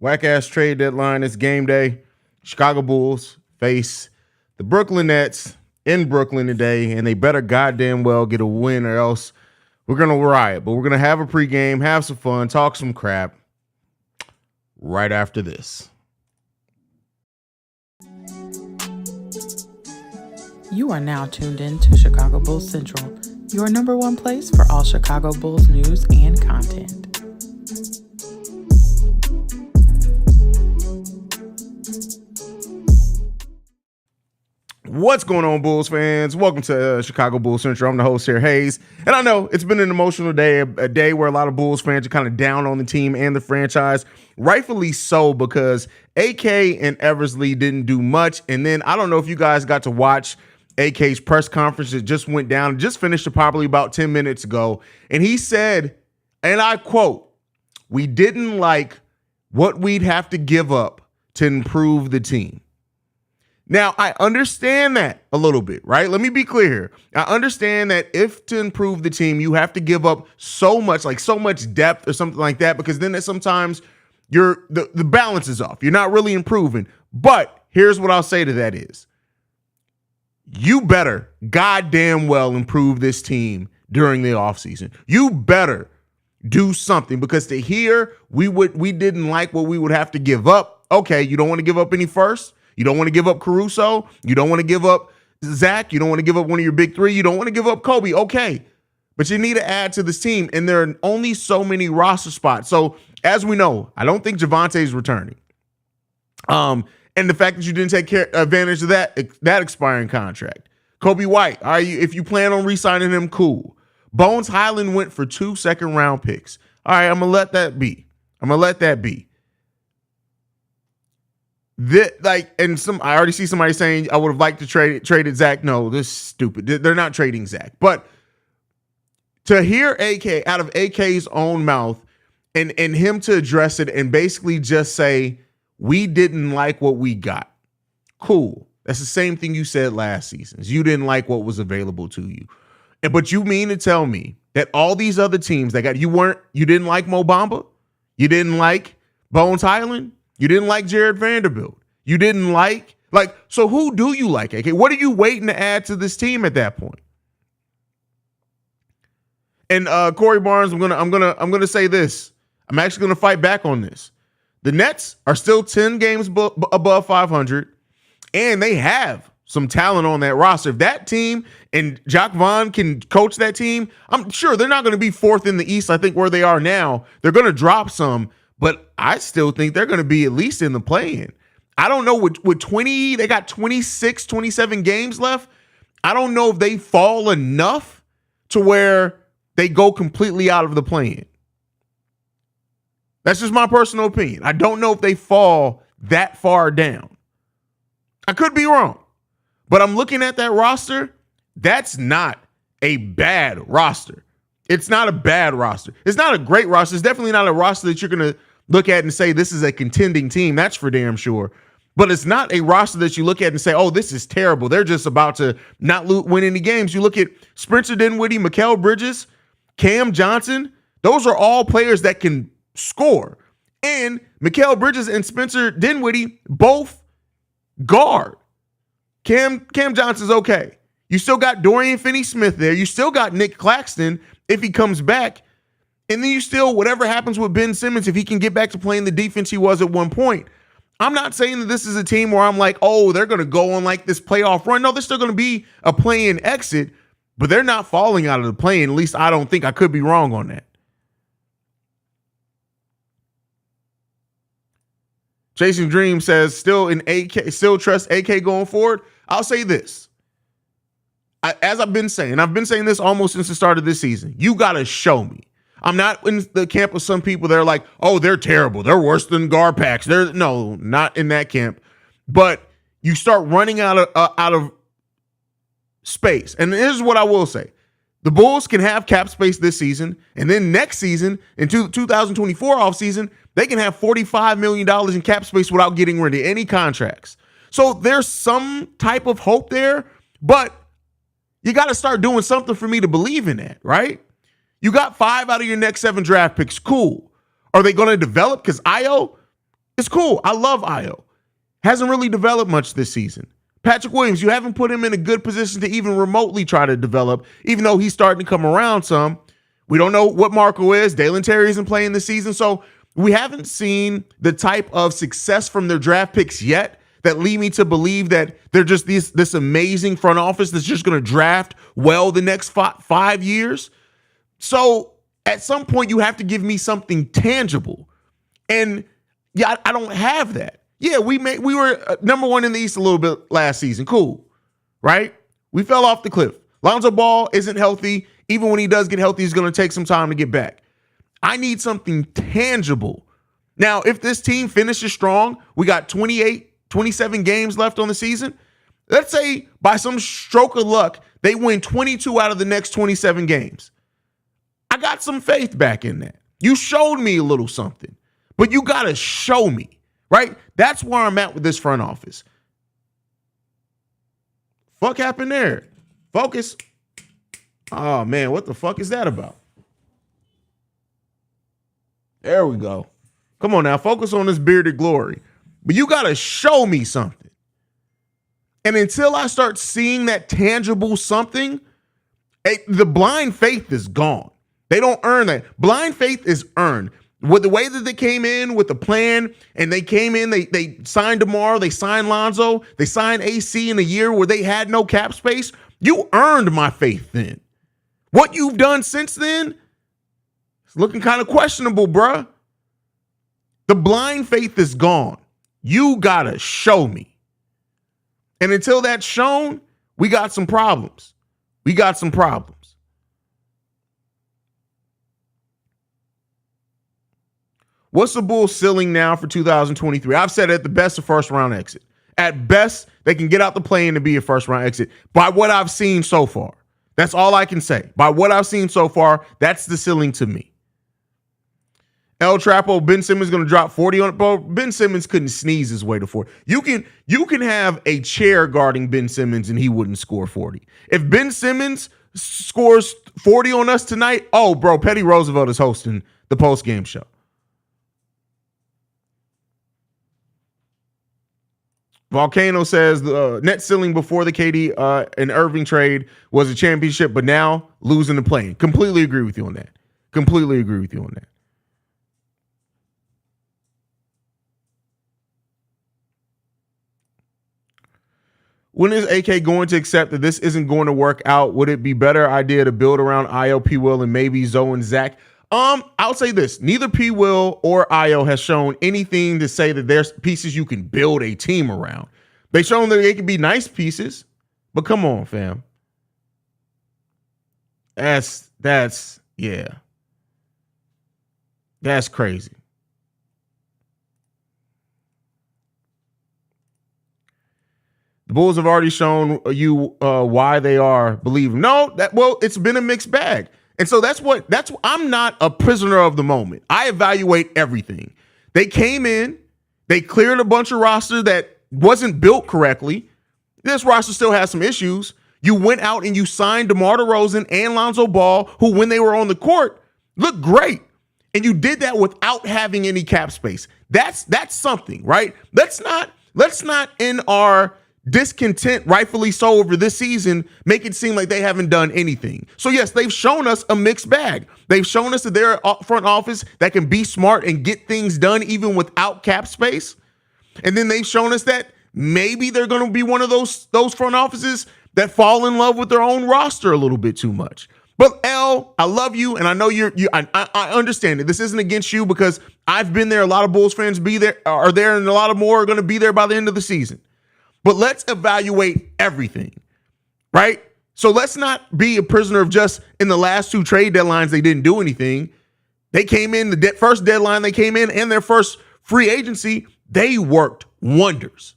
Whack-ass trade deadline. It's game day. Chicago Bulls face the Brooklyn Nets in Brooklyn today, and they better goddamn well get a win or else we're going to riot. But we're going to have a pregame, have some fun, talk some crap right after this. You are now tuned in to Chicago Bulls Central, your number one place for all Chicago Bulls news and content. What's going on, Bulls fans? Welcome to Chicago Bulls Central. I'm the host here, Haize. And I know it's been an emotional day, a day where a lot of Bulls fans are kind of down on the team and the franchise. Rightfully so, because AK and Eversley didn't do much. And then I don't know if you guys got to watch AK's press conference that just went down, just finished probably about 10 minutes ago. And he said, and I quote, "We didn't like what we'd have to give up to improve the team." Now, I understand that a little bit, right? Let me be clear here. I understand that if to improve the team, you have to give up so much, like so much depth or something like that, because then sometimes the balance is off. You're not really improving. But here's what I'll say to that is, you better goddamn well improve this team during the offseason. You better do something, because to hear we didn't like what we would have to give up. Okay, you don't want to give up any first. You don't want to give up Caruso. You don't want to give up Zach. You don't want to give up one of your big three. You don't want to give up Kobe. Okay. But you need to add to this team, and there are only so many roster spots. So, as we know, I don't think Javonte's returning. And the fact that you didn't take advantage of that expiring contract. Kobe White, if you plan on re-signing him, cool. Bones Highland went for 2 second-round picks. All right, I'm going to let that be. I already see somebody saying I would have liked to traded Zach. No, this is stupid. They're not trading Zach. But to hear AK out of AK's own mouth and him to address it and basically just say, we didn't like what we got. Cool. That's the same thing you said last season. You didn't like what was available to you. But you mean to tell me that all these other teams that you didn't like Mo Bamba? You didn't like Bones Highland? You didn't like Jared Vanderbilt. You didn't so who do you like, AK? What are you waiting to add to this team at that point? And Corey Barnes, I'm gonna say this. I'm actually gonna fight back on this. The Nets are still 10 games above 500, and they have some talent on that roster. If that team and Jacques Vaughn can coach that team, I'm sure they're not going to be fourth in the East. I think where they are now, they're going to drop some. But I still think they're going to be at least in the play-in. I don't know, with 20, they got 26, 27 games left. I don't know if they fall enough to where they go completely out of the play-in. That's just my personal opinion. I don't know if they fall that far down. I could be wrong. But I'm looking at that roster. That's not a bad roster. It's not a bad roster. It's not a great roster. It's definitely not a roster that you're going to look at and say this is a contending team. That's for damn sure. But it's not a roster that you look at and say, oh, this is terrible. They're just about to not win any games. You look at Spencer Dinwiddie, Mikal Bridges, Cam Johnson. Those are all players that can score. And Mikal Bridges and Spencer Dinwiddie both guard. Cam Johnson's okay. You still got Dorian Finney-Smith there. You still got Nick Claxton if he comes back. And then you still, whatever happens with Ben Simmons, if he can get back to playing the defense he was at one point. I'm not saying that this is a team where I'm like, oh, they're going to go on like this playoff run. No, they're still going to be a play-in exit, but they're not falling out of the play-in. At least I don't think. I could be wrong on that. Chasing Dream says, still trust AK going forward. I'll say this. As I've been saying this almost since the start of this season, you got to show me. I'm not in the camp of some people that are like, oh, they're terrible. They're worse than Garpax. No, not in that camp. But you start running out of space. And here's what I will say. The Bulls can have cap space this season, and then next season, in 2024 offseason, they can have $45 million in cap space without getting rid of any contracts. So there's some type of hope there, but you got to start doing something for me to believe in that, right? You got 5 out of your next 7 draft picks. Cool. Are they going to develop? Because Io It's cool. I love Io. Hasn't really developed much this season. Patrick Williams, you haven't put him in a good position to even remotely try to develop, even though he's starting to come around some. We don't know what Marco is. Dalen Terry isn't playing this season. So we haven't seen the type of success from their draft picks yet that lead me to believe that they're just this amazing front office that's just going to draft well the next 5 years. So at some point, you have to give me something tangible. And yeah, I don't have that. Yeah, we were number one in the East a little bit last season. Cool, right? We fell off the cliff. Lonzo Ball isn't healthy. Even when he does get healthy, he's going to take some time to get back. I need something tangible. Now, if this team finishes strong, we got 27 games left on the season. Let's say by some stroke of luck, they win 22 out of the next 27 games. I got some faith back in that. You showed me a little something, but you got to show me. Right? That's where I'm at with this front office. Fuck happened there? Focus. Oh, man, what the fuck is that about? There we go. Come on now, focus on this bearded glory. But you got to show me something. And until I start seeing that tangible something, the blind faith is gone. They don't earn that. Blind faith is earned. With the way that they came in with the plan, and they came in, they signed DeMar, they signed Lonzo, they signed AC in a year where they had no cap space. You earned my faith then. What you've done since then, it's looking kind of questionable, bruh. The blind faith is gone. You gotta show me. And until that's shown, we got some problems. We got some problems. What's the Bulls ceiling now for 2023? I've said at the best, a first-round exit. At best, they can get out the play-in to be a first-round exit. By what I've seen so far. That's all I can say. By what I've seen so far, that's the ceiling to me. El Trapo, Ben Simmons going to drop 40 on it. Bro, Ben Simmons couldn't sneeze his way to 40. You can have a chair guarding Ben Simmons and he wouldn't score 40. If Ben Simmons scores 40 on us tonight, oh, bro, Petty Roosevelt is hosting the post-game show. Volcano says the net ceiling before the KD and Irving trade was a championship, but now losing the play-in. Completely agree with you on that. Completely agree with you on that. When is AK going to accept that this isn't going to work out? Would it be better idea to build around Io, P. Will, and maybe Zoe and Zach? I'll say this. Neither P. Will or Io has shown anything to say that there's pieces you can build a team around. They've shown that they can be nice pieces, but come on, fam. That's crazy. The Bulls have already shown you why they are believing. It's been a mixed bag. And so I'm not a prisoner of the moment. I evaluate everything. They came in, they cleared a bunch of roster that wasn't built correctly. This roster still has some issues. You went out and you signed DeMar DeRozan and Lonzo Ball, who when they were on the court looked great. And you did that without having any cap space. That's something, right? Let's not in our discontent, rightfully so, over this season, make it seem like they haven't done anything. So yes, they've shown us a mixed bag. They've shown us that they're a front office that can be smart and get things done even without cap space. And then they've shown us that maybe they're going to be one of those front offices that fall in love with their own roster a little bit too much. But L, I love you, and I know I understand it. This isn't against you because I've been there. A lot of Bulls fans are there, and a lot of more are going to be there by the end of the season. But let's evaluate everything, right? So let's not be a prisoner of just in the last two trade deadlines, they didn't do anything. They came in, the first deadline they came in and their first free agency, they worked wonders.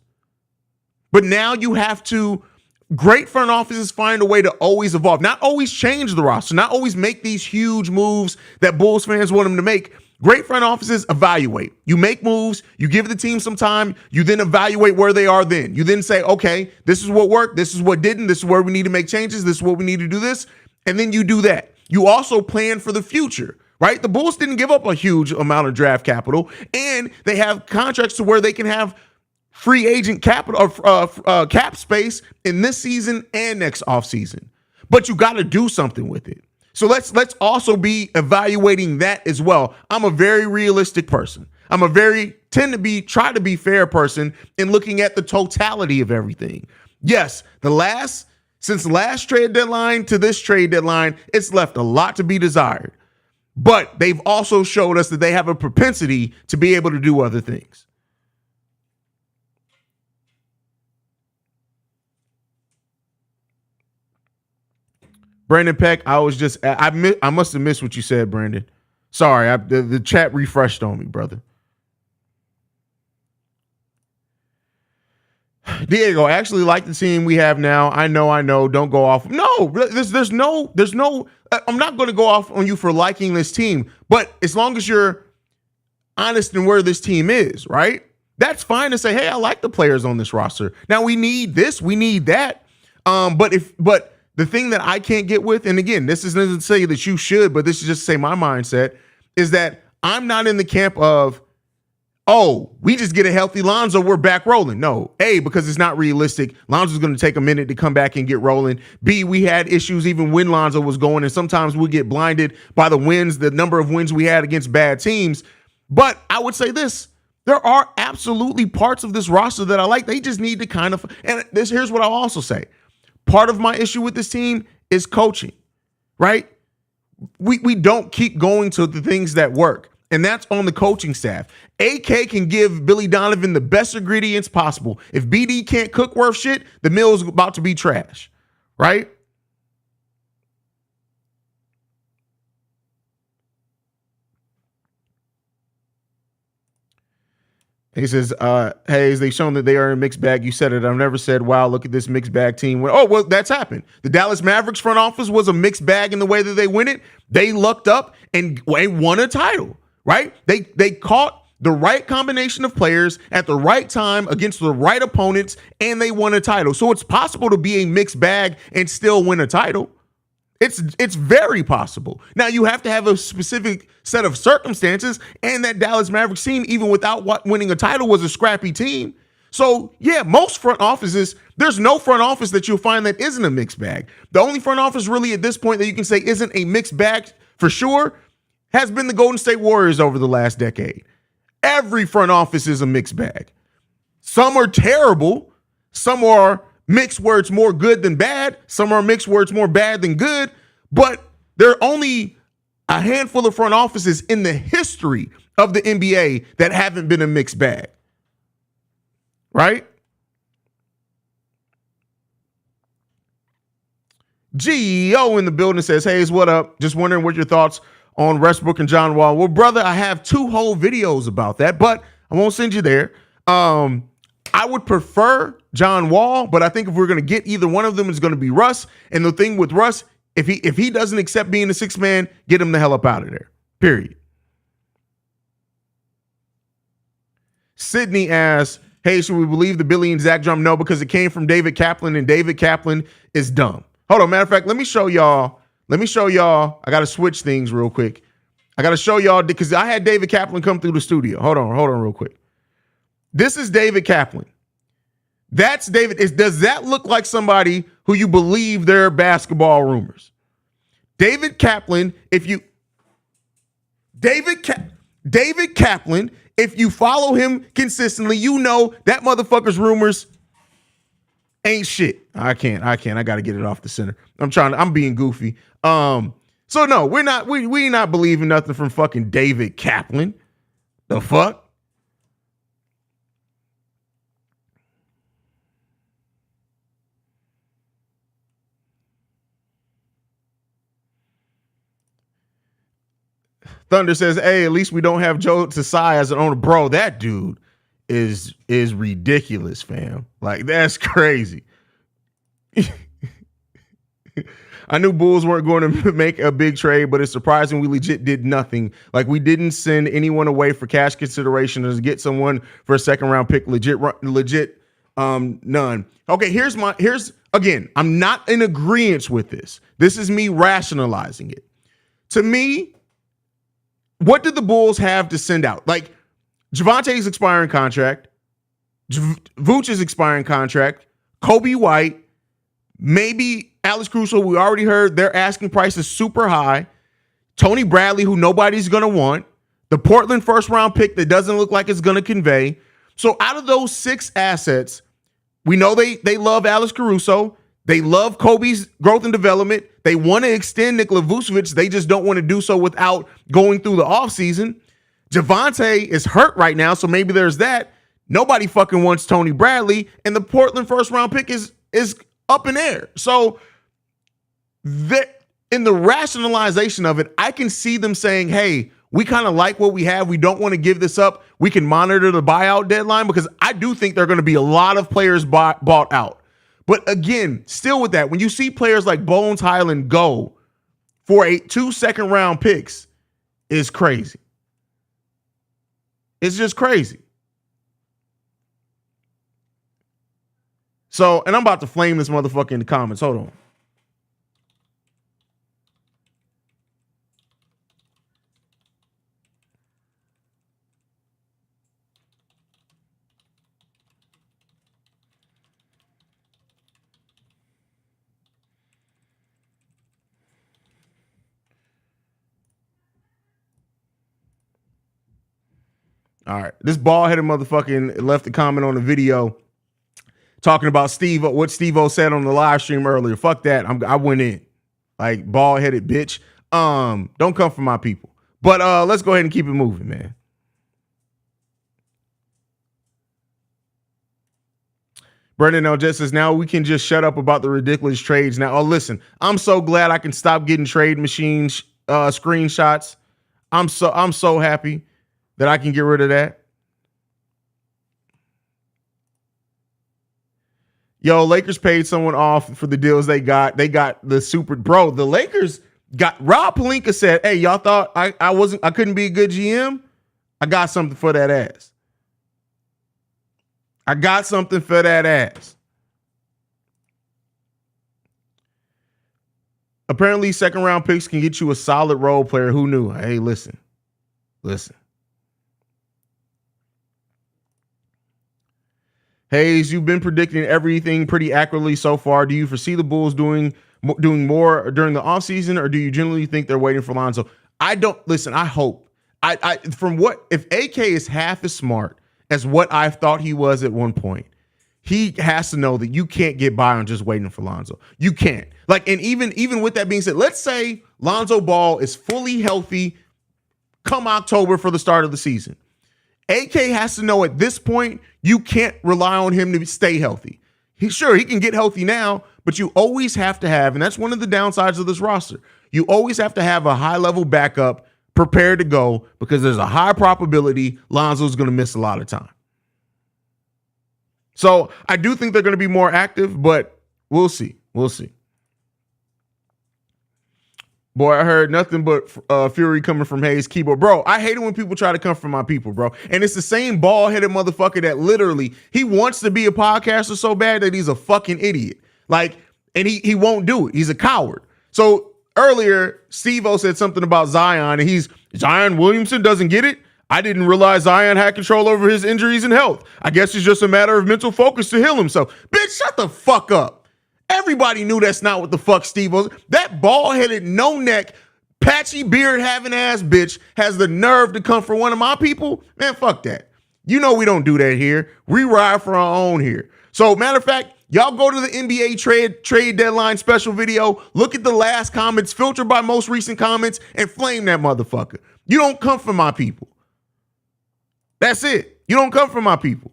But now you have to, great front offices find a way to always evolve, not always change the roster, not always make these huge moves that Bulls fans want them to make. Great front offices evaluate. You make moves, you give the team some time, you then evaluate where they are then. You then say, okay, this is what worked, this is what didn't, this is where we need to make changes, this is what we need to do this, and then you do that. You also plan for the future. right? The Bulls didn't give up a huge amount of draft capital, and they have contracts to where they can have free agent capital or cap space in this season and next offseason. But you got to do something with it. So let's also be evaluating that as well. I'm a very realistic person. I'm a try to be fair person in looking at the totality of everything. Yes, since last trade deadline to this trade deadline, it's left a lot to be desired. But they've also showed us that they have a propensity to be able to do other things. Brandon Peck, I must have missed what you said, Brandon. Sorry, the chat refreshed on me, brother. Diego, I actually like the team we have now. I know. Don't go off. No, there's no. I'm not going to go off on you for liking this team, but as long as you're honest in where this team is, right? That's fine to say, hey, I like the players on this roster. Now we need this, we need that. But the thing that I can't get with, and again, this doesn't say that you should, but this is just to say my mindset, is that I'm not in the camp of, oh, we just get a healthy Lonzo, we're back rolling. No, A, because it's not realistic. Lonzo's going to take a minute to come back and get rolling. B, we had issues even when Lonzo was going, and sometimes we get blinded by the wins, the number of wins we had against bad teams. But I would say this, there are absolutely parts of this roster that I like. They just need to kind of, and here's what I'll also say. Part of my issue with this team is coaching, right? We don't keep going to the things that work, and that's on the coaching staff. AK can give Billy Donovan the best ingredients possible. If BD can't cook worth shit, the meal is about to be trash, right? He says, Haize, they've shown that they are a mixed bag. You said it. I've never said, wow, look at this mixed bag team. Oh, well, that's happened. The Dallas Mavericks front office was a mixed bag in the way that they win it. They lucked up and won a title, right? They caught the right combination of players at the right time against the right opponents, and they won a title. So it's possible to be a mixed bag and still win a title. It's very possible. Now, you have to have a specific set of circumstances, and that Dallas Mavericks team, even without winning a title, was a scrappy team. So, yeah, most front offices, there's no front office that you'll find that isn't a mixed bag. The only front office really at this point that you can say isn't a mixed bag for sure has been the Golden State Warriors over the last decade. Every front office is a mixed bag. Some are terrible. Some are mixed where it's more good than bad. Some are mixed where it's more bad than good. But there are only a handful of front offices in the history of the NBA that haven't been a mixed bag. Right? GEO in the building says, Haize, what up? Just wondering what your thoughts on Westbrook and John Wall. Well, brother, I have 2 whole videos about that, but I won't send you there. I would prefer John Wall, but I think if we're going to get either one of them, it's going to be Russ. And the thing with Russ, if he doesn't accept being a 6th man, get him the hell up out of there. Period. Sydney asks, hey, should we believe the Billy and Zach drum? No, because it came from David Kaplan, and David Kaplan is dumb. Hold on, matter of fact, let me show y'all. I got to switch things real quick. I got to show y'all because I had David Kaplan come through the studio. Hold on real quick. This is David Kaplan. That's David. Does that look like somebody who you believe their basketball rumors? David Kaplan, David Kaplan, if you follow him consistently, you know that motherfucker's rumors ain't shit. I can't. I got to get it off the center. I'm being goofy. So no, we're not believing nothing from fucking David Kaplan. The fuck? Thunder says, hey, at least we don't have Joe Tsai as an owner. Bro, that dude is ridiculous, fam. Like, that's crazy. I knew Bulls weren't going to make a big trade, but it's surprising we legit did nothing. Like, we didn't send anyone away for cash consideration to get someone for a 2nd round pick. Legit, none. Okay, here's again, I'm not in agreement with this. This is me rationalizing it. To me, what did the Bulls have to send out? Like, Javonte's expiring contract, Vooch's expiring contract, Kobe White, maybe Alex Caruso. We already heard their asking price is super high. Tony Bradley, who nobody's going to want. The Portland first-round pick that doesn't look like it's going to convey. So out of those 6 assets, we know they love Alex Caruso. They love Kobe's growth and development. They want to extend Nikola Vucevic. They just don't want to do so without going through the offseason. Javonte is hurt right now, so maybe there's that. Nobody fucking wants Tony Bradley, and the Portland first-round pick is up in air. So in the rationalization of it, I can see them saying, hey, we kind of like what we have. We don't want to give this up. We can monitor the buyout deadline, because I do think there are going to be a lot of players bought out. But again, still with that, when you see players like Bones Highland go for 2 second-round picks, it's crazy. It's just crazy. So, and I'm about to flame this motherfucker in the comments. Hold on. All right. This bald-headed motherfucking left a comment on the video talking about what Steve-O said on the live stream earlier. Fuck that. I went in. Like, bald-headed bitch. Don't come for my people. But let's go ahead and keep it moving, man. Brendan L. just says, now we can just shut up about the ridiculous trades. Now, listen, I'm so glad I can stop getting trade machines screenshots. I'm so happy that I can get rid of that. Yo, Lakers paid someone off for the deals they got. They got the super bro. The Lakers got Rob Pelinka said, hey, y'all thought I couldn't be a good GM? I got something for that ass. I got something for that ass. Apparently, second round picks can get you a solid role player. Who knew? Hey, listen. Haize, you've been predicting everything pretty accurately so far. Do you foresee the Bulls doing more during the offseason, or do you generally think they're waiting for Lonzo? I don't listen. I hope. If AK is half as smart as what I thought he was at one point, he has to know that you can't get by on just waiting for Lonzo. You can't. Like, and even with that being said, let's say Lonzo Ball is fully healthy come October for the start of the season. AK has to know at this point, you can't rely on him to stay healthy. He can get healthy now, but you always have to have, and that's one of the downsides of this roster, you always have to have a high-level backup prepared to go, because there's a high probability Lonzo's going to miss a lot of time. So I do think they're going to be more active, but we'll see. Boy, I heard nothing but fury coming from Haize keyboard. Bro, I hate it when people try to come from my people, bro. And it's the same bald-headed motherfucker that literally, he wants to be a podcaster so bad that he's a fucking idiot. Like, and he won't do it. He's a coward. So earlier, Steve-O said something about Zion, and Zion Williamson doesn't get it. I didn't realize Zion had control over his injuries and health. I guess it's just a matter of mental focus to heal himself. Bitch, shut the fuck up. Everybody knew that's not what the fuck Steve was. That bald-headed, no-neck, patchy beard having ass bitch has the nerve to come for one of my people. Man, fuck that. You know we don't do that here. We ride for our own here. So, matter of fact, y'all go to the NBA trade deadline special video, look at the last comments, filter by most recent comments, and flame that motherfucker. You don't come for my people. That's it. You don't come for my people.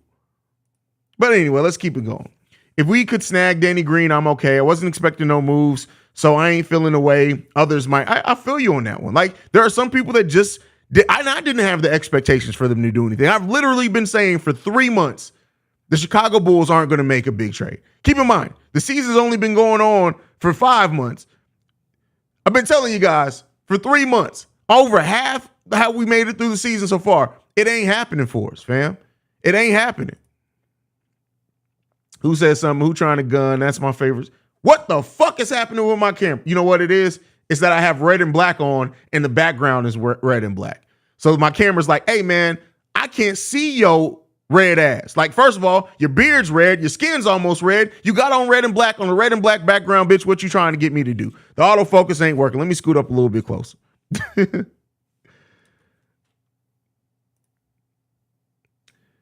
But anyway, let's keep it going. If we could snag Danny Green, I'm okay. I wasn't expecting no moves, so I ain't feeling the way others might. I feel you on that one. Like, there are some people that just I didn't have the expectations for them to do anything. I've literally been saying for 3 months, the Chicago Bulls aren't going to make a big trade. Keep in mind, the season's only been going on for 5 months. I've been telling you guys for 3 months, over half how we made it through the season so far. It ain't happening for us, fam. It ain't happening. Who said something? Who trying to gun? That's my favorite. What the fuck is happening with my camera? You know what it is? It's that I have red and black on, and the background is red and black. So my camera's like, hey, man, I can't see your red ass. Like, first of all, your beard's red. Your skin's almost red. You got on red and black on a red and black background, bitch. What you trying to get me to do? The autofocus ain't working. Let me scoot up a little bit closer.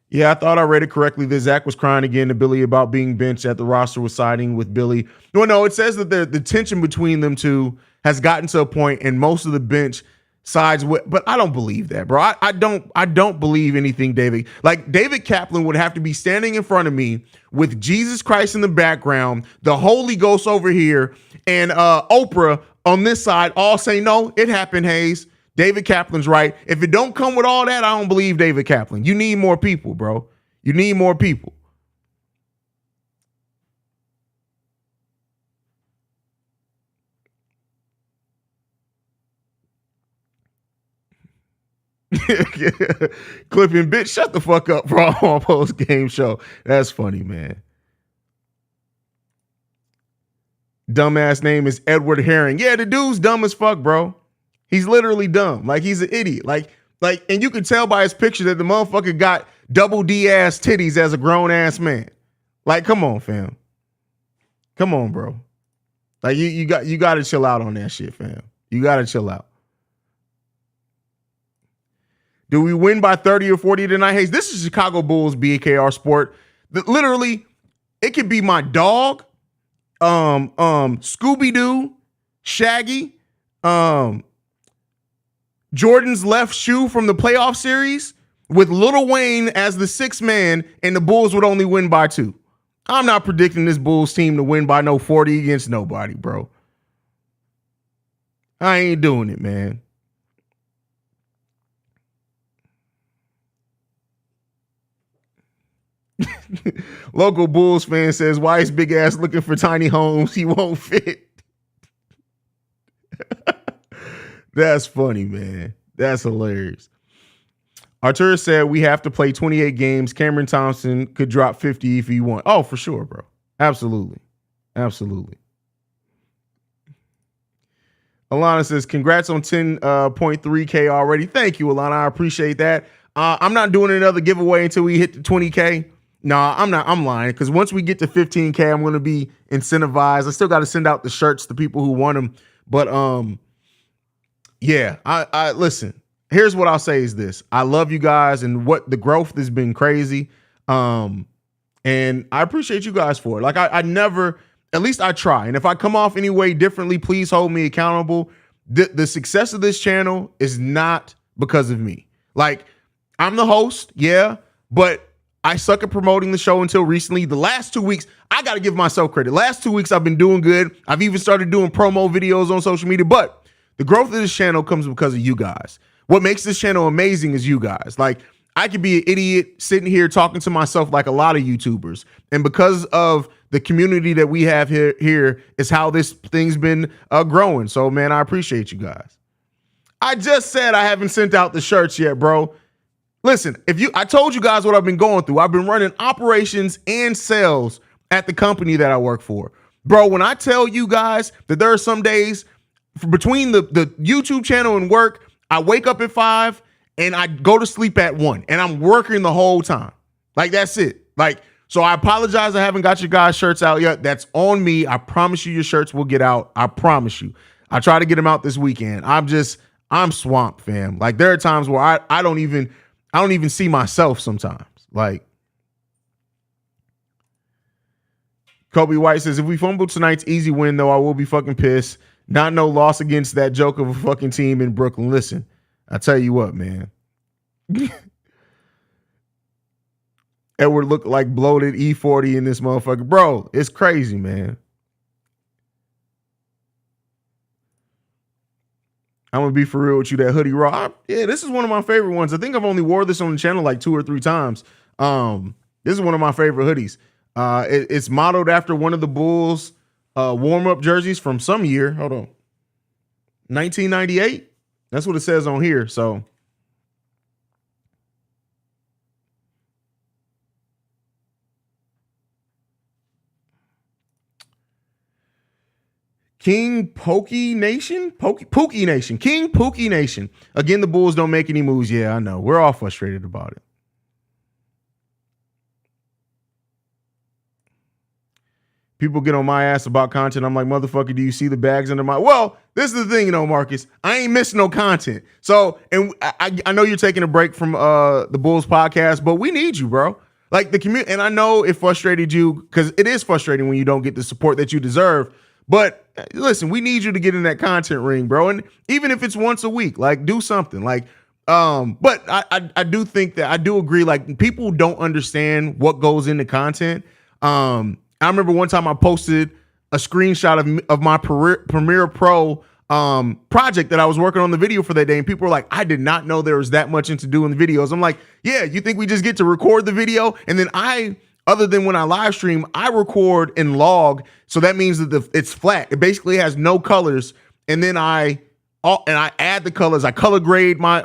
Yeah, I thought I read it correctly that Zach was crying again to Billy about being benched at the roster was siding with Billy. No, it says that the tension between them two has gotten to a point and most of the bench sides with, but I don't believe that, bro. I don't believe anything, David. Like, David Kaplan would have to be standing in front of me with Jesus Christ in the background, the Holy Ghost over here, and Oprah on this side, all say, no, it happened, Haize. David Kaplan's right. If it don't come with all that, I don't believe David Kaplan. You need more people, bro. You need more people. Clipping, bitch, shut the fuck up, bro, on post game show. That's funny, man. Dumbass name is Edward Herring. Yeah, the dude's dumb as fuck, bro. He's literally dumb. Like, he's an idiot. Like, and you can tell by his picture that the motherfucker got double D ass titties as a grown ass man. Like, come on, fam. Come on, bro. Like, you got to chill out on that shit, fam. You got to chill out. Do we win by 30 or 40 tonight? Haize, this is Chicago Bulls BKR Sport. Literally, it could be my dog, Scooby-Doo, Shaggy, Jordan's left shoe from the playoff series with Lil Wayne as the sixth man, and the Bulls would only win by 2. I'm not predicting this Bulls team to win by no 40 against nobody, bro. I ain't doing it, man. Local Bulls fan says, why is big ass looking for tiny homes? He won't fit. That's funny, man. That's hilarious. Artur said we have to play 28 games. Cameron Thompson could drop 50 if he wants. Oh, for sure, bro. Absolutely. Absolutely. Alana says, congrats on 10.3K already. Thank you, Alana. I appreciate that. I'm not doing another giveaway until we hit the 20K. No, I'm not. I'm lying, because once we get to 15K, I'm going to be incentivized. I still got to send out the shirts to people who want them. But yeah, I listen. Here's what I'll say is this. I love you guys, and what the growth has been crazy. And I appreciate you guys for it. Like, I never, at least I try. And if I come off any way differently, please hold me accountable. The success of this channel is not because of me. Like, I'm the host, yeah, but I suck at promoting the show until recently. The last 2 weeks, I got to give myself credit. Last 2 weeks, I've been doing good. I've even started doing promo videos on social media, but the growth of this channel comes because of you guys. What makes this channel amazing is you guys. Like, I could be an idiot sitting here talking to myself like a lot of YouTubers. And because of the community that we have here is how this thing's been growing. So, man, I appreciate you guys. I just said I haven't sent out the shirts yet, bro. Listen, I told you guys what I've been going through. I've been running operations and sales at the company that I work for. Bro, when I tell you guys that there are some days between the YouTube channel and work, I wake up at 5 and I go to sleep at 1 and I'm working the whole time. Like, that's it. Like, so I apologize I haven't got your guys' shirts out yet. That's on me. I promise you your shirts will get out. I promise you. I try to get them out this weekend. I'm swamped, fam. Like, there are times where I don't even see myself sometimes. Like, Kobe White says, if we fumble tonight's easy win, though, I will be fucking pissed. Not no loss against that joke of a fucking team in Brooklyn. Listen, I tell you what, man. Edward looked like bloated E40 in this motherfucker. Bro, it's crazy, man. I'm going to be for real with you, that hoodie raw. Yeah, this is one of my favorite ones. I think I've only wore this on the channel like 2 or 3 times. This is one of my favorite hoodies. It's modeled after one of the Bulls warm-up jerseys from some year. Hold on. 1998? That's what it says on here. So King Pokey Nation? Pookie Nation. King Pookie Nation. Again, the Bulls don't make any moves. Yeah, I know. We're all frustrated about it. People get on my ass about content. I'm like, motherfucker, do you see the bags under my... Well, this is the thing, Marcus. I ain't missing no content. So, and I know you're taking a break from the Bulls podcast, but we need you, bro. Like the community, and I know it frustrated you because it is frustrating when you don't get the support that you deserve. But listen, we need you to get in that content ring, bro. And even if it's once a week, like do something. Like, but I do think that I do agree. Like people don't understand what goes into content. I remember one time I posted a screenshot of my Premiere Pro project that I was working on the video for that day, and people were like, I did not know there was that much into doing the videos. I'm like, yeah, you think we just get to record the video? And then other than when I live stream, I record and log. So that means that it's flat. It basically has no colors. And then I add the colors. I color grade my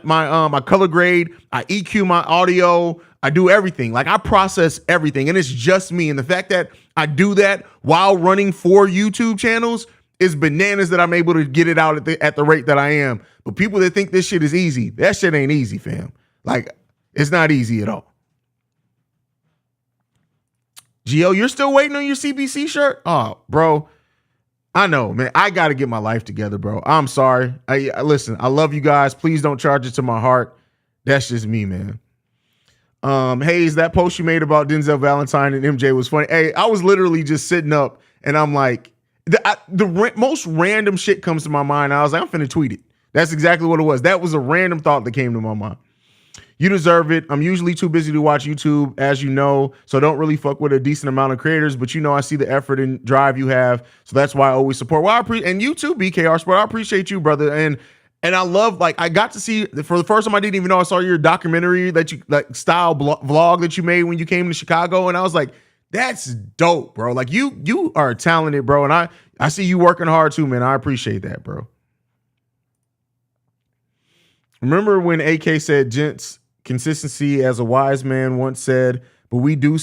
color grade. I EQ my audio. I do everything. Like I process everything, and it's just me. And the fact that I do that while running 4 YouTube channels is bananas that I'm able to get it out at the rate that I am. But people that think this shit is easy, that shit ain't easy, fam. Like it's not easy at all. Gio, you're still waiting on your CBC shirt? Oh, bro. I know, man. I got to get my life together, bro. I'm sorry. Listen, I love you guys. Please don't charge it to my heart. That's just me, man. Haize, that post you made about Denzel Valentine and MJ was funny. Hey, I was literally just sitting up and I'm like, the most random shit comes to my mind. I was like, I'm finna tweet it. That's exactly what it was. That was a random thought that came to my mind. You deserve it. I'm usually too busy to watch YouTube, as you know, so don't really fuck with a decent amount of creators, but I see the effort and drive you have, so that's why I always support. Well, and you too, BKR Sport. I appreciate you, brother. And I love, like, I got to see, for the first time, I didn't even know I saw your documentary style vlog that you made when you came to Chicago. And I was like, that's dope, bro. Like, you are talented, bro. And I see you working hard too, man. I appreciate that, bro. Remember when AK said, gents, consistency as a wise man once said, but we do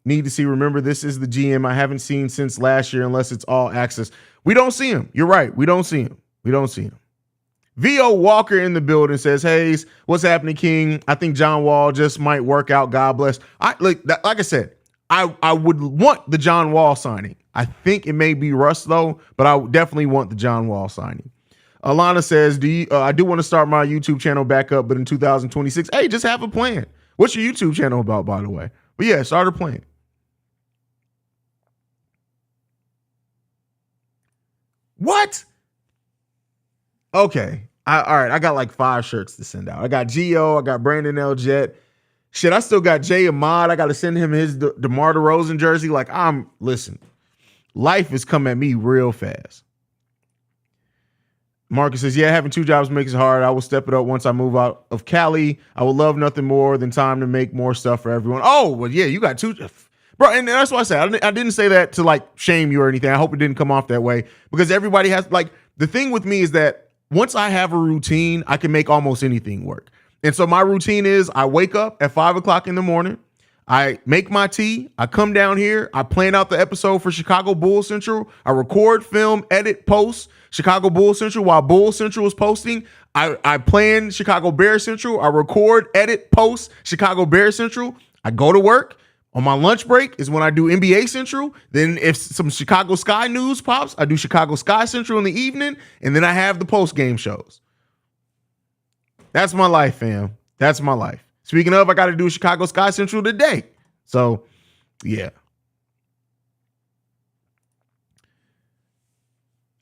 need to see, remember, this is the GM I haven't seen since last year unless it's all access. We don't see him. You're right. We don't see him. V.O. Walker in the building says, Haize, what's happening, King? I think John Wall just might work out. God bless. Like I said, I would want the John Wall signing. I think it may be Russ, though, but I would definitely want the John Wall signing. Alana says, I do want to start my YouTube channel back up, but in 2026, hey, just have a plan. What's your YouTube channel about, by the way? But yeah, start a plan. What? Okay. All right. I got like 5 shirts to send out. I got Gio. I got Brandon L. Jet. Shit, I still got Jay Ahmad. I got to send him his DeMar DeRozan jersey. Like, listen, life is coming at me real fast. Marcus says, yeah, having 2 jobs makes it hard. I will step it up once I move out of Cali. I would love nothing more than time to make more stuff for everyone. Oh, well, yeah, you got 2. Bro, and that's what I said. I didn't say that to like shame you or anything. I hope it didn't come off that way because everybody has, like, the thing with me is that once I have a routine, I can make almost anything work. And so my routine is I wake up at 5 o'clock in the morning. I make my tea. I come down here. I plan out the episode for Chicago Bulls Central. I record, film, edit, post Chicago Bulls Central while Bulls Central is posting. I plan Chicago Bears Central. I record, edit, post Chicago Bears Central. I go to work. On my lunch break is when I do NBA Central. Then if some Chicago Sky news pops, I do Chicago Sky Central in the evening. And then I have the post-game shows. That's my life, fam. That's my life. Speaking of, I got to do Chicago Sky Central today. So, yeah.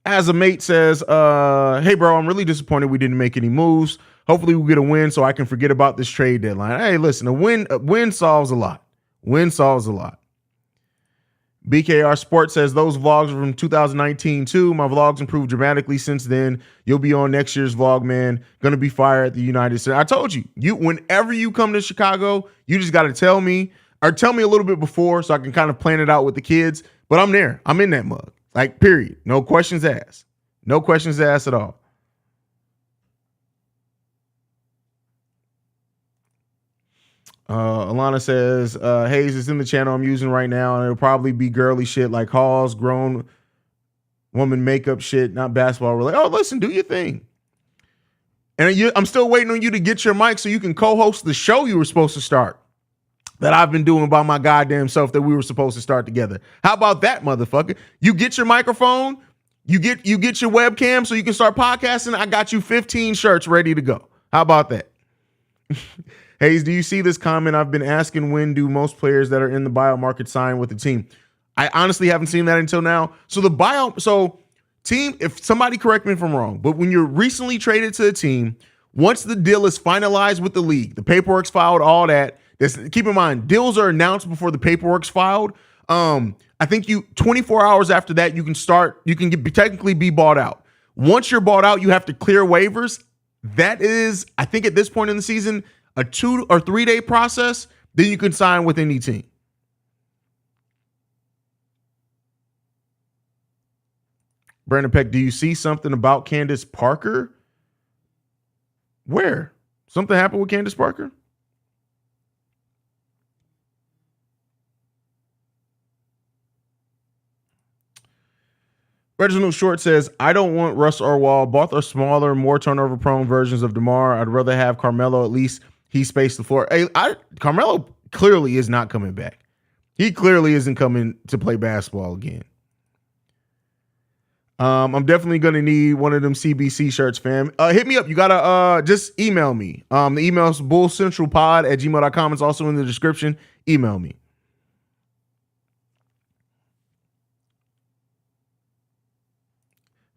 As a mate says, hey, bro, I'm really disappointed we didn't make any moves. Hopefully we'll get a win so I can forget about this trade deadline. Hey, listen, a win solves a lot. Win solves a lot. BKR Sports says those vlogs are from 2019 too. My vlogs improved dramatically since then. You'll be on next year's vlog, man. Gonna be fire at the United Center. I told you, whenever you come to Chicago, you just got to tell me or tell me a little bit before so I can kind of plan it out with the kids. But I'm there. I'm in that mug. Like, period. No questions asked. No questions asked at all. Alana says, Haize is in the channel I'm using right now, and it'll probably be girly shit like hauls, grown woman makeup shit, not basketball related. Oh, listen, do your thing. And I'm still waiting on you to get your mic so you can co-host the show you were supposed to start that I've been doing by my goddamn self that we were supposed to start together. How about that, motherfucker? You get your microphone, you get your webcam so you can start podcasting. I got you 15 shirts ready to go. How about that? Haize, do you see this comment? I've been asking, when do most players that are in the buyout market sign with the team? I honestly haven't seen that until now. So the buyout, team, if somebody correct me if I'm wrong, but when you're recently traded to a team, once the deal is finalized with the league, the paperwork's filed, all that. Keep in mind, deals are announced before the paperwork's filed. I think 24 hours after that, you can technically be bought out. Once you're bought out, you have to clear waivers. That is, I think at this point in the season, a 2 or 3 day process. Then you can sign with any team. Brandon Peck, do you see something about Candace Parker? Where? Something happened with Candace Parker? Reginald Short says, I don't want Russ or Wall. Both are smaller, more turnover-prone versions of DeMar. I'd rather have Carmelo. At least he spaced the floor. Carmelo clearly is not coming back. He clearly isn't coming to play basketball again. I'm definitely going to need one of them CBC shirts, fam. Hit me up. You got to just email me. The email is bullcentralpod@gmail.com. It's also in the description. Email me.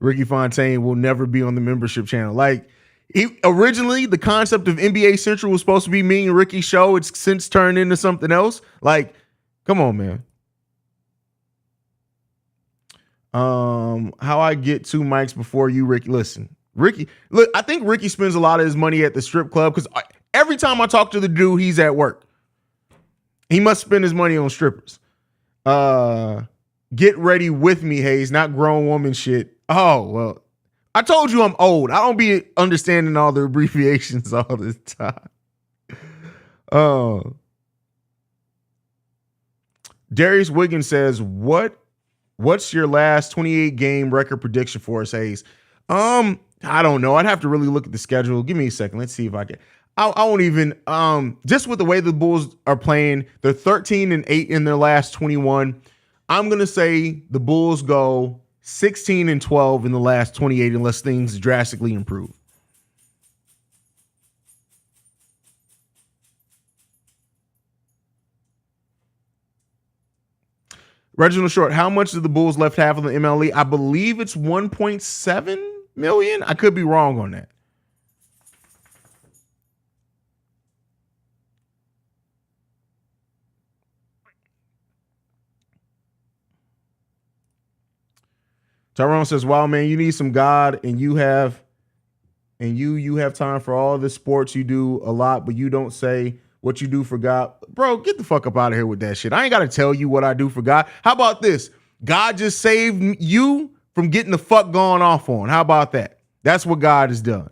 Ricky Fontaine will never be on the membership channel. Like, originally, the concept of NBA Central was supposed to be me and Ricky's show. It's since turned into something else. Like, come on, man. How I get 2 mics before you, Ricky. Listen, Ricky, look, I think Ricky spends a lot of his money at the strip club because every time I talk to the dude, he's at work. He must spend his money on strippers. Get ready with me, Haize, not grown woman shit. Oh, well, I told you I'm old. I don't be understanding all the abbreviations all the time. Darius Wiggins says, what's your last 28 game record prediction for us, Haize? I don't know. I'd have to really look at the schedule. Give me a second. Let's see if I can. I won't even, just with the way the Bulls are playing, they're 13-8 in their last 21. I'm going to say the Bulls go 16-12 in the last 28 unless things drastically improve. Reginald Short, how much did the Bulls left have on the MLE? I believe it's 1.7 million. I could be wrong on that. Tyrone says, wow, man, you need some God and you have time for all the sports. You do a lot, but you don't say what you do for God. Bro, get the fuck up out of here with that shit. I ain't got to tell you what I do for God. How about this? God just saved you from getting the fuck going off on. How about that? That's what God has done.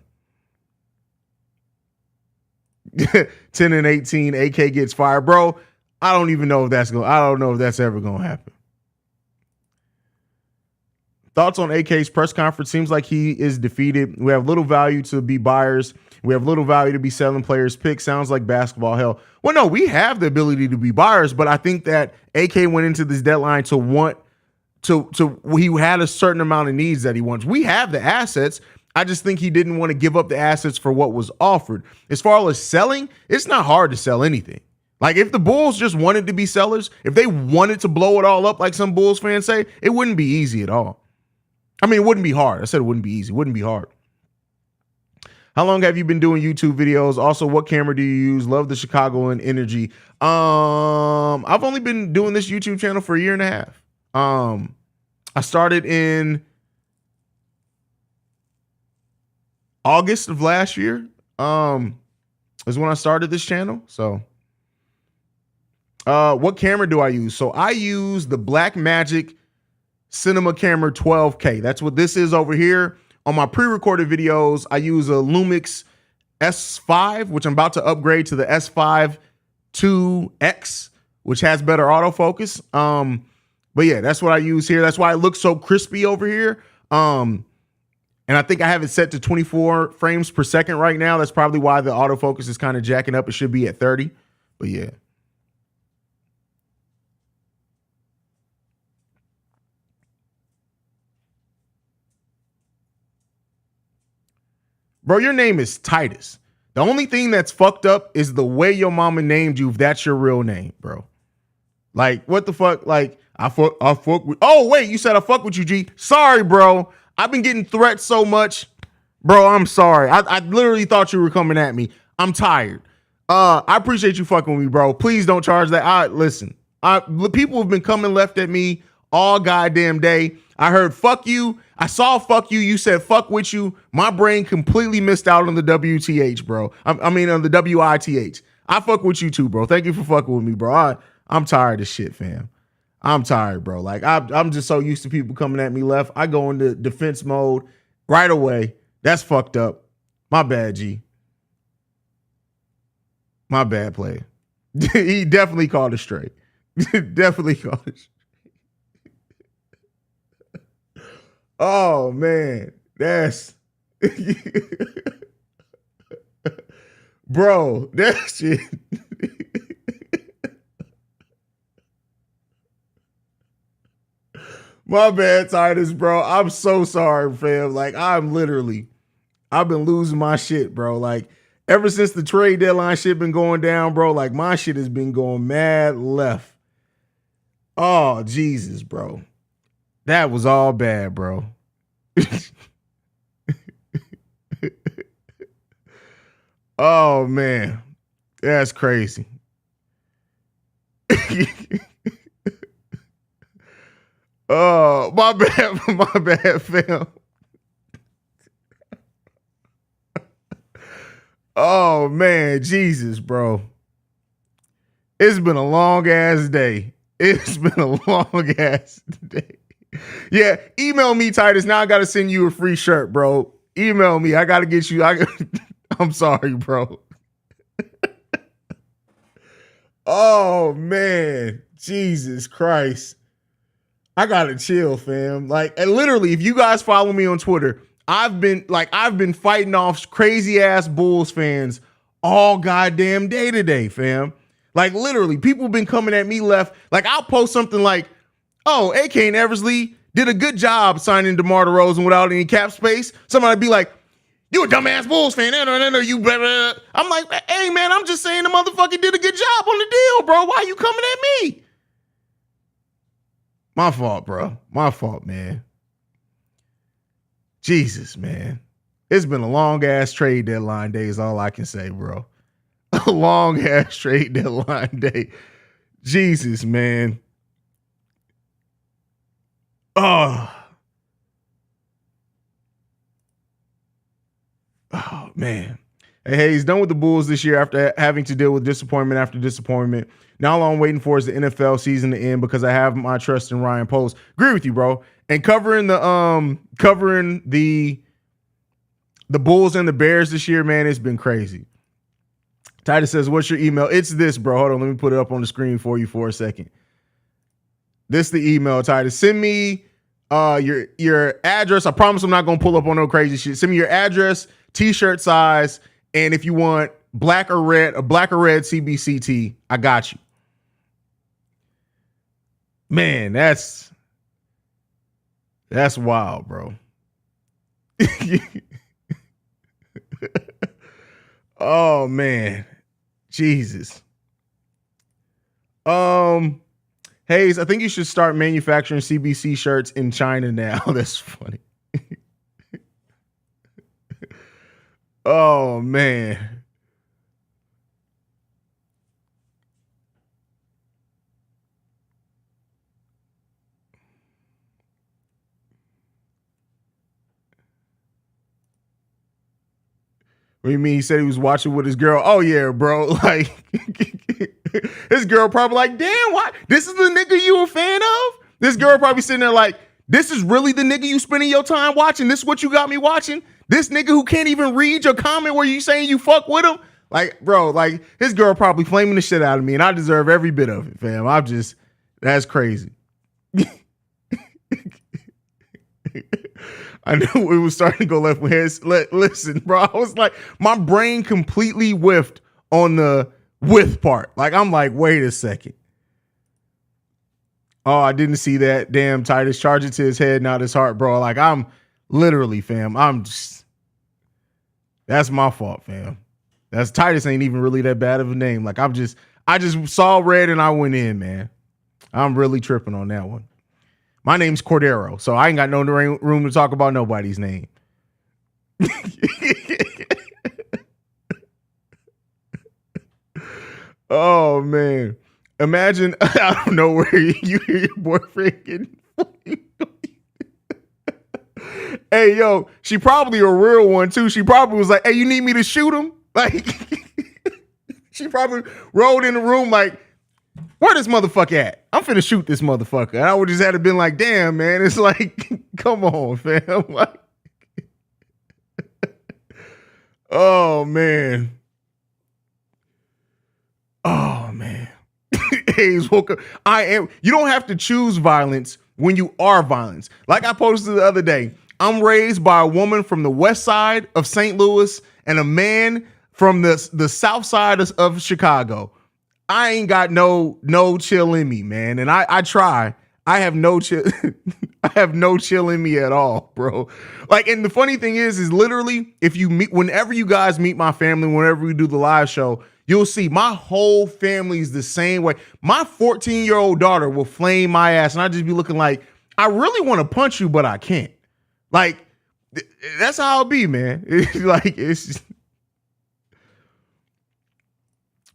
10-18, AK gets fired. Bro, I don't know if that's ever going to happen. Thoughts on AK's press conference? Seems like he is defeated. We have little value to be buyers. We have little value to be selling players' picks. Sounds like basketball hell. Well, no, we have the ability to be buyers, but I think that AK went into this deadline he had a certain amount of needs that he wants. We have the assets. I just think he didn't want to give up the assets for what was offered. As far as selling, it's not hard to sell anything. Like, if the Bulls just wanted to be sellers, if they wanted to blow it all up like some Bulls fans say, it wouldn't be easy at all. I mean, it wouldn't be hard. I said it wouldn't be easy. It wouldn't be hard. How long have you been doing YouTube videos? Also, what camera do you use? Love the Chicagoan energy. I've only been doing this YouTube channel for a year and a half. I started in August of last year. Is when I started this channel. So, what camera do I use? So I use the Blackmagic Cinema Camera 12K. That's what this is over here. On my pre-recorded videos, I use a Lumix S5, which I'm about to upgrade to the S5 2X, which has better autofocus. But yeah, that's what I use here. That's why it looks so crispy over here. And I think I have it set to 24 frames per second right now. That's probably why the autofocus is kind of jacking up. It should be at 30. But yeah. Bro, your name is Titus. The only thing that's fucked up is the way your mama named you if that's your real name, bro. Like, what the fuck? Like, I fuck with. Oh, wait, you said I fuck with you, G. Sorry, bro. I've been getting threats so much. Bro, I'm sorry. I literally thought you were coming at me. I'm tired. I appreciate you fucking with me, bro. Please don't charge that. Listen, people have been coming left at me all goddamn day. I heard fuck you. I saw fuck you. You said fuck with you. My brain completely missed out on the WTH, bro. I mean, on the WITH. I fuck with you too, bro. Thank you for fucking with me, bro. I'm tired of shit, fam. I'm tired, bro. Like, I'm just so used to people coming at me left. I go into defense mode right away. That's fucked up. My bad, G. My bad, player. He definitely called it straight. Definitely called it straight. Oh, man. That's... Bro, that shit... My bad, Titus, bro. I'm so sorry, fam. Like, I've been losing my shit, bro. Like, ever since the trade deadline shit been going down, bro, like, my shit has been going mad left. Oh, Jesus, bro. That was all bad, bro. Oh, man. That's crazy. Oh, my bad, fam. Oh, man, Jesus, bro. It's been a long ass day. It's been a long ass day. Yeah, email me, Titus. Now I got to send you a free shirt, bro. Email me. I got to get you. I'm sorry, bro. Oh, man. Jesus Christ. I gotta chill, fam. Like, and literally, if you guys follow me on Twitter, I've been fighting off crazy ass Bulls fans all goddamn day today, fam. Like, literally, people have been coming at me left. Like, I'll post something like, "Oh, AK and Eversley did a good job signing DeMar DeRozan without any cap space." Somebody be like, "You a dumbass Bulls fan? No, you blah, blah." I'm like, "Hey, man, I'm just saying the motherfucker did a good job on the deal, bro. Why you coming at me?" My fault, bro. My fault, man. Jesus, man. It's been a long-ass trade deadline day is all I can say, bro. A long-ass trade deadline day. Jesus, man. Oh, man. Hey, Haize, done with the Bulls this year after having to deal with disappointment after disappointment. Now all I'm waiting for is the NFL season to end because I have my trust in Ryan Post. Agree with you, bro. And covering the Bulls and the Bears this year, man, it's been crazy. Titus says, "What's your email?" It's this, bro. Hold on, let me put it up on the screen for you for a second. This the email, Titus. Send me your address. I promise I'm not gonna pull up on no crazy shit. Send me your address, t-shirt size, and if you want black or red CBCT, I got you. Man, that's wild, bro. Oh, man. Jesus. Haize, I think you should start manufacturing CBC shirts in China now. That's funny. Oh, man. What do you mean? He said he was watching with his girl. Oh, yeah, bro. Like, his girl probably like, "Damn, what? This is the nigga you a fan of?" This girl probably sitting there like, "This is really the nigga you spending your time watching? This is what you got me watching? This nigga who can't even read your comment where you saying you fuck with him?" Like, bro, like, his girl probably flaming the shit out of me, and I deserve every bit of it, fam. That's crazy. I knew it was starting to go left with heads. Listen, bro, I was like, my brain completely whiffed on the with part. Like, I'm like, wait a second. Oh, I didn't see that. Damn, Titus, charge it to his head, not his heart, bro. Like, I'm literally, fam. That's my fault, fam. That's Titus ain't even really that bad of a name. Like, I just saw red and I went in, man. I'm really tripping on that one. My name's Cordero, so I ain't got no room to talk about nobody's name. Oh, man. Imagine out of nowhere you hear your boyfriend getting Hey, yo, she probably a real one, too. She probably was like, hey, you need me to shoot him? Like, she probably rolled in the room like, where this motherfucker at? I'm finna shoot this motherfucker. And I would just have to been like, damn, man. It's like, come on, fam. Like, oh, man. Oh, man. Haize woke up. You don't have to choose violence when you are violence. Like I posted the other day, I'm raised by a woman from the west side of St. Louis and a man from the south side of Chicago. I ain't got no chill in me, man. And I try. I have no chill. I have no chill in me at all, bro. Like, and the funny thing is literally, whenever you guys meet my family, whenever we do the live show, you'll see my whole family's the same way. My 14-year-old daughter will flame my ass, and I just be looking like, I really want to punch you, but I can't. Like, that's how it be, man. It's just...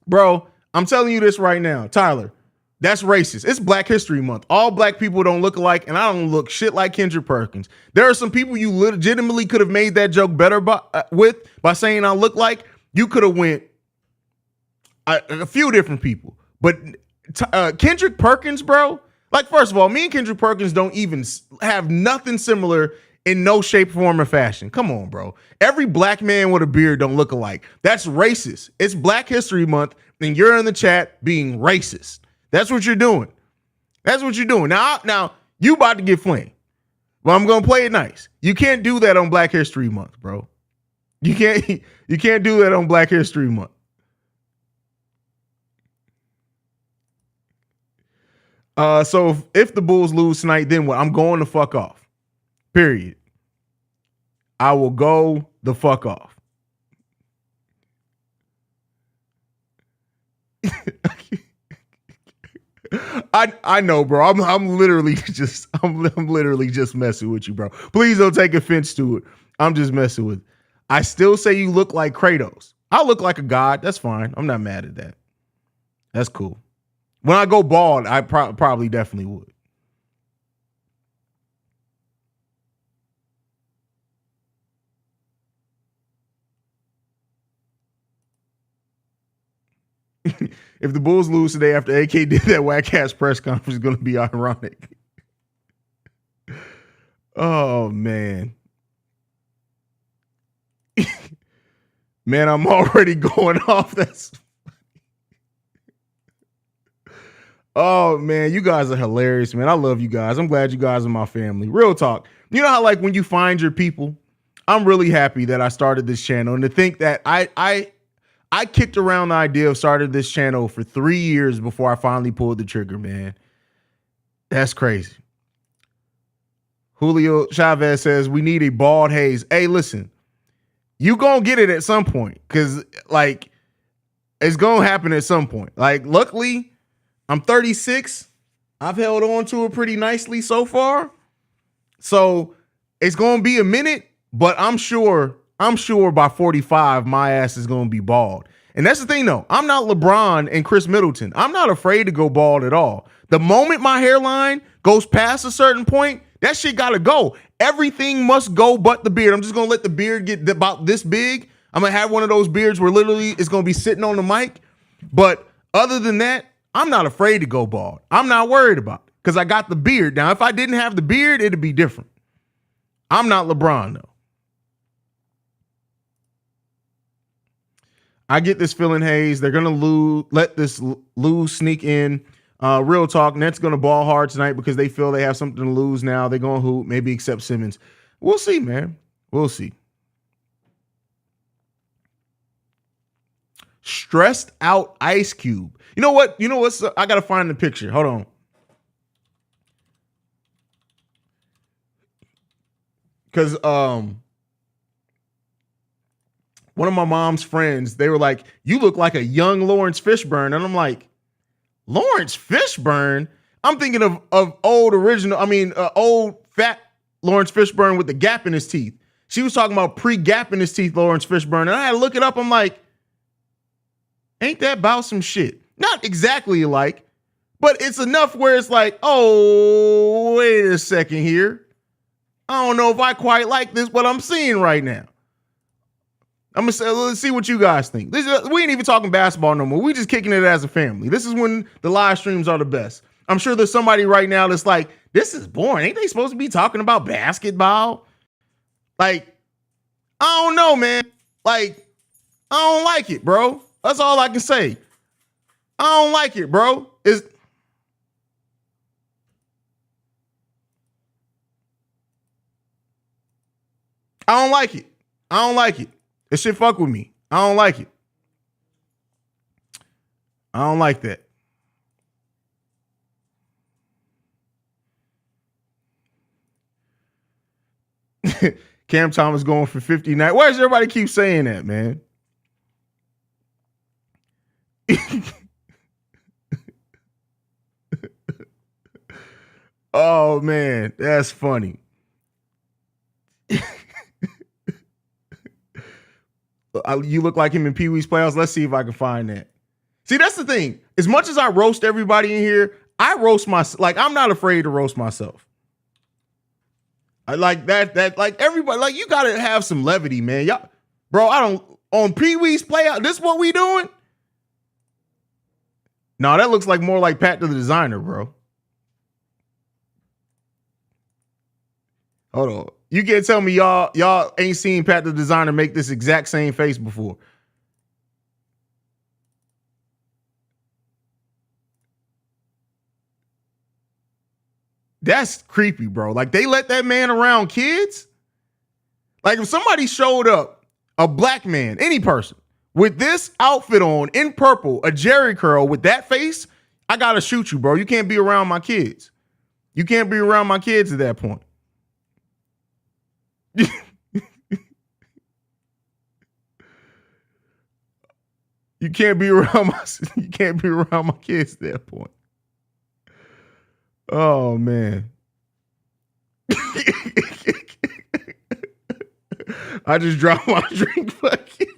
Bro, I'm telling you this right now, Tyler, that's racist. It's Black History Month. All black people don't look alike, and I don't look shit like Kendrick Perkins. There are some people you legitimately could have made that joke better by saying I look like. You could have went a few different people. But Kendrick Perkins, bro, like, first of all, me and Kendrick Perkins don't even have nothing similar in no shape, form, or fashion. Come on, bro. Every black man with a beard don't look alike. That's racist. It's Black History Month, and you're in the chat being racist. That's what you're doing. That's what you're doing. Now you about to get flamed. But I'm gonna play it nice. You can't do that on Black History Month, bro. You can't do that on Black History Month. So if the Bulls lose tonight, then what? I'm going the fuck off. Period. I will go the fuck off. I know, bro. I'm literally just messing with you, bro. Please don't take offense to it. I'm just messing with. I still say you look like Kratos. I look like a god. That's fine. I'm not mad at that. That's cool. When I go bald, I probably definitely would. If the Bulls lose today after AK did that whack ass press conference, it's going to be ironic. Oh, man. Man, I'm already going off. Oh, man, you guys are hilarious, man. I love you guys. I'm glad you guys are my family. Real talk. You know how, like, when you find your people, I'm really happy that I started this channel, and to think that I kicked around the idea of starting this channel for 3 years before I finally pulled the trigger, man. That's crazy. Julio Chavez says, we need a bald Haize. Hey, listen, you gonna get it at some point, because, like, it's gonna happen at some point. Like, luckily, I'm 36. I've held on to it pretty nicely so far. So it's gonna be a minute, but I'm sure by 45, my ass is going to be bald. And that's the thing, though. I'm not LeBron and Chris Middleton. I'm not afraid to go bald at all. The moment my hairline goes past a certain point, that shit got to go. Everything must go but the beard. I'm just going to let the beard get about this big. I'm going to have one of those beards where literally it's going to be sitting on the mic. But other than that, I'm not afraid to go bald. I'm not worried about it because I got the beard. Now, if I didn't have the beard, it'd be different. I'm not LeBron, though. I get this feeling, Haize. They're going to let this lose sneak in. Real talk, Nets going to ball hard tonight because they feel they have something to lose now. They're going to hoop, maybe except Simmons. We'll see, man. We'll see. Stressed out Ice Cube. You know what? I got to find the picture. Hold on. Because one of my mom's friends, they were like, you look like a young Lawrence Fishburne. And I'm like, Lawrence Fishburne? I'm thinking of old fat Lawrence Fishburne with the gap in his teeth. She was talking about pre-gap in his teeth Lawrence Fishburne. And I had to look it up. I'm like, ain't that about some shit? Not exactly alike, but it's enough where it's like, oh, wait a second here. I don't know if I quite like this, what I'm seeing right now. I'm gonna say, let's see what you guys think. We ain't even talking basketball no more. We just kicking it as a family. This is when the live streams are the best. I'm sure there's somebody right now that's like, this is boring. Ain't they supposed to be talking about basketball? Like, I don't know, man. Like, I don't like it, bro. That's all I can say. I don't like it, bro. I don't like it. I don't like it. This shit fuck with me. I don't like it. I don't like that. Cam Thomas going for 59. Why does everybody keep saying that, man? Oh, man. That's funny. You look like him in Pee Wee's Playhouse. Let's see if I can find that. See, that's the thing. As much as I roast everybody in here, I roast myself. Like, I'm not afraid to roast myself. I like that like everybody, like, you gotta have some levity, man. Y'all, bro, I don't on Pee Wee's Playhouse. This what we doing? No, that looks like more like Pat the Designer, bro. Hold on. You can't tell me y'all ain't seen Pat the Designer make this exact same face before. That's creepy, bro. Like, they let that man around kids? Like, if somebody showed up, a black man, any person, with this outfit on, in purple, a Jerry curl, with that face, I gotta shoot you, bro. You can't be around my kids. You can't be around my kids at that point. You can't be around my kids at that point. Oh, man. I just dropped my drink bucket.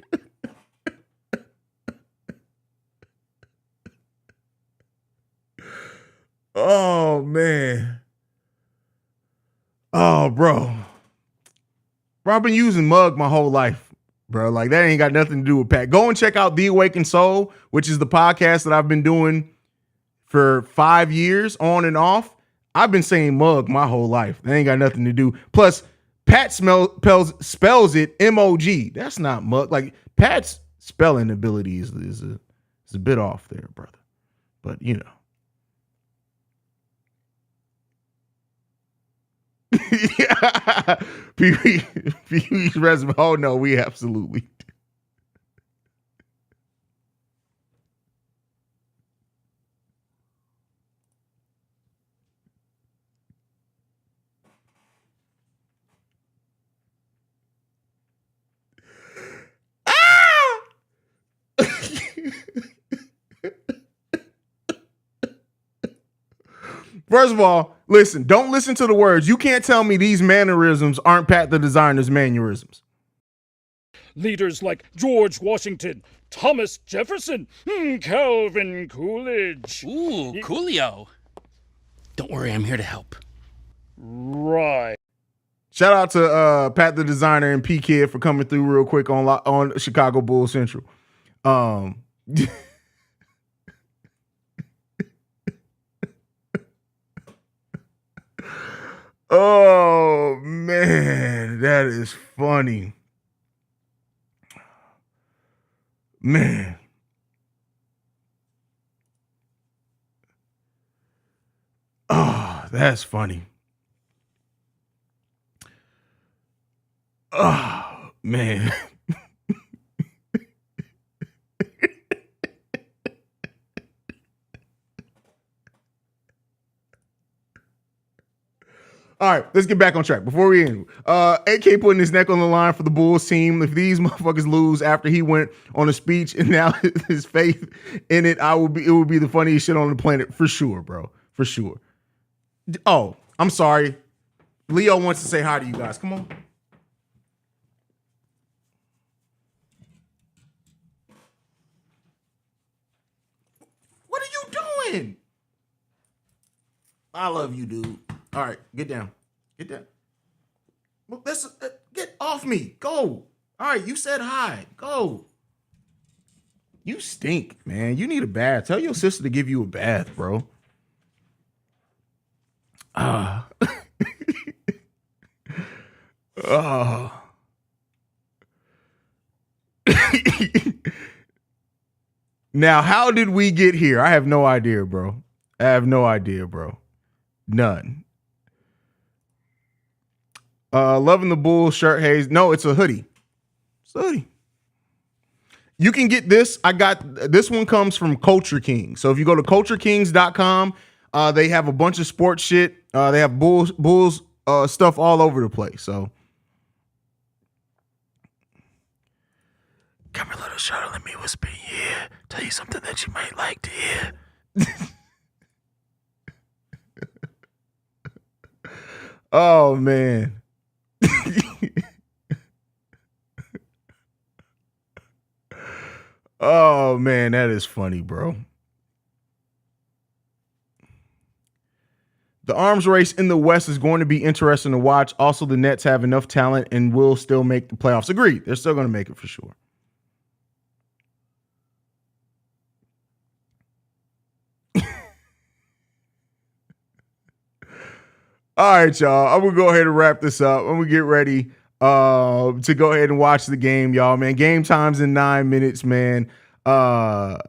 Oh, man. Oh, bro. I've been using mug my whole life, bro. Like, that ain't got nothing to do with Pat. Go and check out The Awakened Soul, which is the podcast that I've been doing for 5 years on and off. I've been saying mug my whole life. That ain't got nothing to do. Plus, Pat spells it M-O-G. That's not mug. Like, Pat's spelling ability is a bit off there, brother. But, you know. Yeah. Pee-wee's resume. Oh, no, we absolutely. First of all, listen, don't listen to the words. You can't tell me these mannerisms aren't Pat the Designer's mannerisms. Leaders like George Washington, Thomas Jefferson, Calvin Coolidge. Ooh, Coolio. Don't worry, I'm here to help. Right. Shout out to Pat the Designer and P Kid for coming through real quick on Chicago Bulls Central. Oh, man, that is funny. Man. Oh, that's funny. Oh, man. All right, let's get back on track. Before we end, AK putting his neck on the line for the Bulls team. If these motherfuckers lose after he went on a speech and now his faith in it, it would be the funniest shit on the planet for sure, bro. For sure. Oh, I'm sorry. Leo wants to say hi to you guys. Come on. What are you doing? I love you, dude. All right, get down. Get down. Well, let's get off me. Go. All right, you said hi. Go. You stink, man. You need a bath. Tell your sister to give you a bath, bro. Oh. Now, how did we get here? I have no idea, bro. I have no idea, bro. None. Loving the Bulls shirt, Haize. No, it's a hoodie. It's a hoodie. You can get this. This one comes from Culture King. So if you go to culturekings.com, they have a bunch of sports shit. They have Bulls stuff all over the place. So come here, little shorty, let me whisper in your ear. Tell you something that you might like to hear. Oh, man. Oh, man, that is funny, bro. The arms race in the West is going to be interesting to watch. Also, the Nets have enough talent and will still make the playoffs. Agreed. They're still going to make it for sure. All right, y'all. I'm going to go ahead and wrap this up. I'm going to get ready to go ahead and watch the game, y'all, man. Game time's in 9 minutes, man. I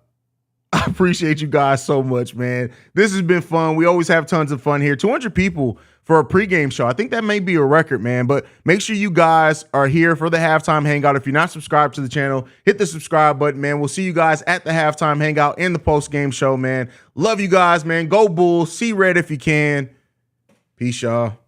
appreciate you guys so much, man. This has been fun. We always have tons of fun here. 200 people for a pregame show. I think that may be a record, man. But make sure you guys are here for the halftime hangout. If you're not subscribed to the channel, hit the subscribe button, man. We'll see you guys at the halftime hangout and the post-game show, man. Love you guys, man. Go Bulls. See red if you can. Peace, y'all.